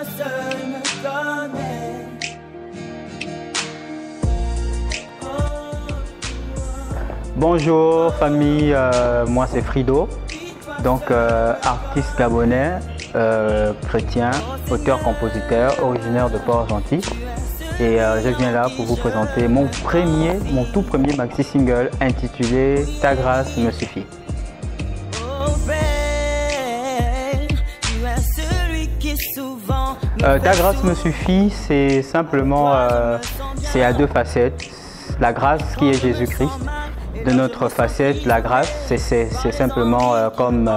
seul me connais. Bonjour famille, moi c'est Frido, donc artiste gabonais, chrétien, auteur-compositeur, originaire de Port-Gentil. Et je viens là pour vous présenter mon tout premier maxi single intitulé « Ta grâce me suffit ». Ta grâce me suffit, c'est simplement, c'est à deux facettes. La grâce qui est Jésus-Christ. De notre facette, la grâce, c'est simplement comme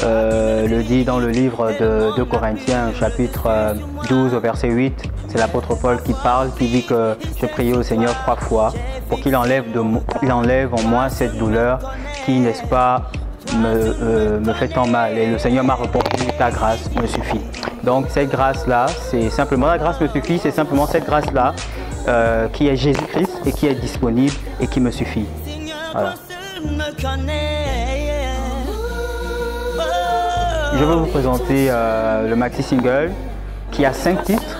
le dit dans le livre de 2 Corinthiens, chapitre 12, au verset 8. C'est l'apôtre Paul qui parle, qui dit que je priais au Seigneur 3 fois pour qu'il enlève en moi cette douleur qui, n'est-ce pas, me fait tant mal. Et le Seigneur m'a répondu, ta grâce me suffit. Donc cette grâce-là, c'est simplement, la grâce me suffit, c'est simplement cette grâce-là qui est Jésus-Christ et qui est disponible et qui me suffit. Voilà. Je vais vous présenter le maxi single qui a 5 titres.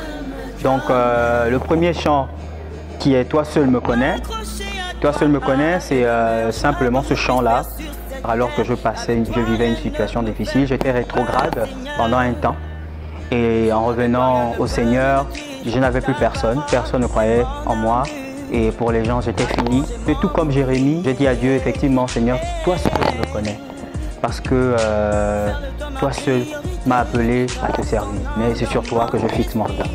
Donc le premier chant qui est Toi seul me connais. Toi seul me connais, c'est simplement ce chant-là. Alors que je vivais une situation difficile, j'étais rétrograde pendant un temps. Et en revenant au Seigneur, je n'avais plus personne. Personne ne croyait en moi. Et pour les gens, j'étais fini. Et tout comme Jérémie, j'ai dit à Dieu, effectivement, Seigneur, toi seul me connais. Parce que toi seul m'as appelé à te servir. Mais c'est sur toi que je fixe mon regard.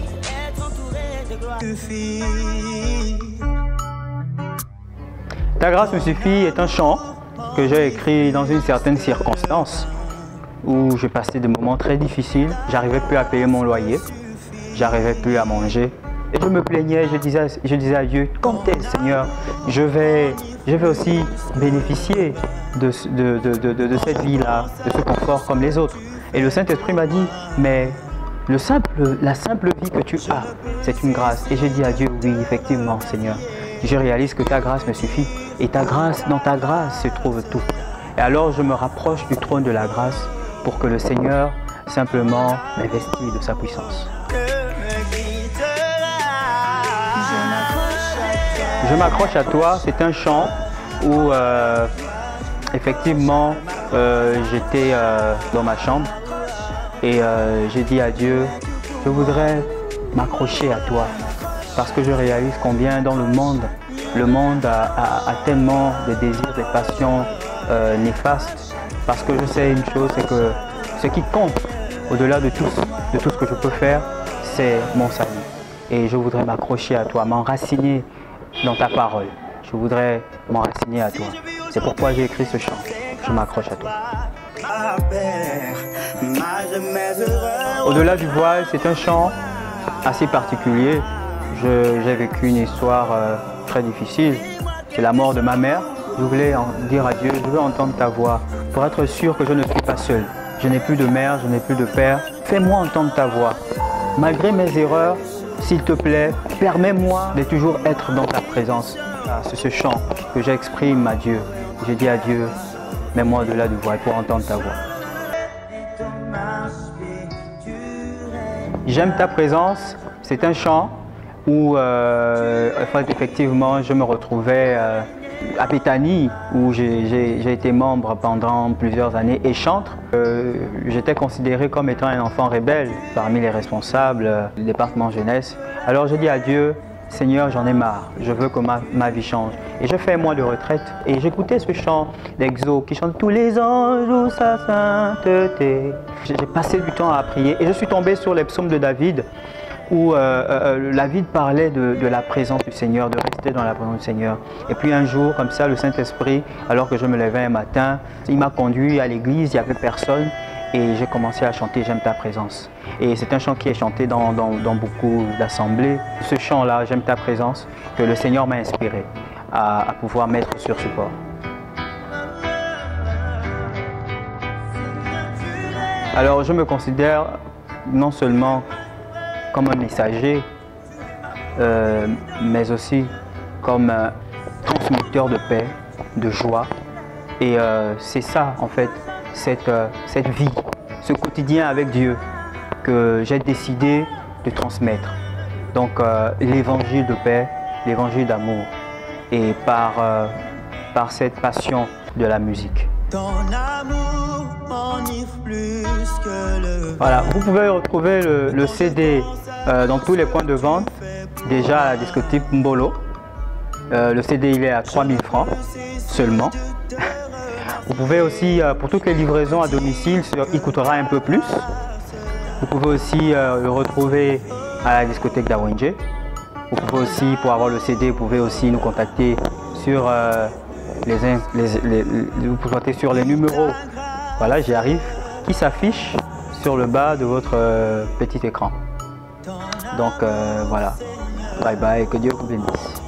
Ta grâce me suffit est un chant que j'ai écrit dans une certaine circonstance où j'ai passé des moments très difficiles. J'arrivais plus à payer mon loyer. J'arrivais plus à manger. Et je me plaignais, je disais à Dieu, quand est Seigneur, je vais aussi bénéficier de cette vie-là, de ce confort comme les autres. Et le Saint-Esprit m'a dit, mais la simple vie que tu as, c'est une grâce. Et j'ai dit à Dieu, oui, effectivement, Seigneur, je réalise que ta grâce me suffit. Et dans ta grâce se trouve tout. Et alors je me rapproche du trône de la grâce pour que le Seigneur simplement m'investisse de sa puissance. Je m'accroche à toi, c'est un chant où effectivement j'étais dans ma chambre et j'ai dit à Dieu, je voudrais m'accrocher à toi parce que je réalise combien dans le monde a tellement de désirs, de passions néfastes. Parce que je sais une chose, c'est que ce qui compte au-delà de tout ce que je peux faire, c'est mon salut. Et je voudrais m'accrocher à toi, m'enraciner dans ta parole. Je voudrais m'enraciner à toi. C'est pourquoi j'ai écrit ce chant. Je m'accroche à toi. Au-delà du voile, c'est un chant assez particulier. J'ai vécu une histoire très difficile. C'est la mort de ma mère. Je voulais dire à Dieu, je veux entendre ta voix pour être sûr que je ne suis pas seul. Je n'ai plus de mère, je n'ai plus de père. Fais-moi entendre ta voix. Malgré mes erreurs, s'il te plaît, permets-moi de toujours être dans ta présence. C'est ce chant que j'exprime à Dieu. J'ai dit à Dieu, mets-moi au-delà du voile pour entendre ta voix. J'aime ta présence, c'est un chant où effectivement je me retrouvais à Béthanie où j'ai été membre pendant plusieurs années et chantre. J'étais considéré comme étant un enfant rebelle parmi les responsables du département jeunesse. Alors j'ai dit à Dieu, Seigneur, j'en ai marre, je veux que ma vie change. Et je fais un mois de retraite et j'écoutais ce chant d'Exo qui chante tous les anges ou sa sainteté. J'ai passé du temps à prier et je suis tombé sur les psaumes de David où David parlait de la présence du Seigneur, de rester dans la présence du Seigneur. Et puis un jour, comme ça, le Saint-Esprit, alors que je me levais un matin, il m'a conduit à l'église, il n'y avait personne. Et j'ai commencé à chanter « J'aime ta présence ». Et c'est un chant qui est chanté dans beaucoup d'assemblées. Ce chant-là, « J'aime ta présence », que le Seigneur m'a inspiré à pouvoir mettre sur support. Alors je me considère non seulement comme un messager, mais aussi comme un transmetteur de paix, de joie. Et c'est ça, en fait, cette vie, ce quotidien avec Dieu, que j'ai décidé de transmettre. Donc l'évangile de paix, l'évangile d'amour, et par cette passion de la musique. Ton amour m'enivre plus que le... Voilà, vous pouvez retrouver le CD dans tous les points de vente, déjà à la discothèque Mbolo. Le CD il est à 3000 francs seulement. Vous pouvez aussi, pour toutes les livraisons à domicile, il coûtera un peu plus. Vous pouvez aussi le retrouver à la discothèque d'Awenje. Vous pouvez aussi, pour avoir le CD, vous pouvez aussi nous contacter sur sur les numéros. Voilà, j'y arrive, qui s'affichent sur le bas de votre petit écran. Donc voilà, bye bye, que Dieu vous bénisse.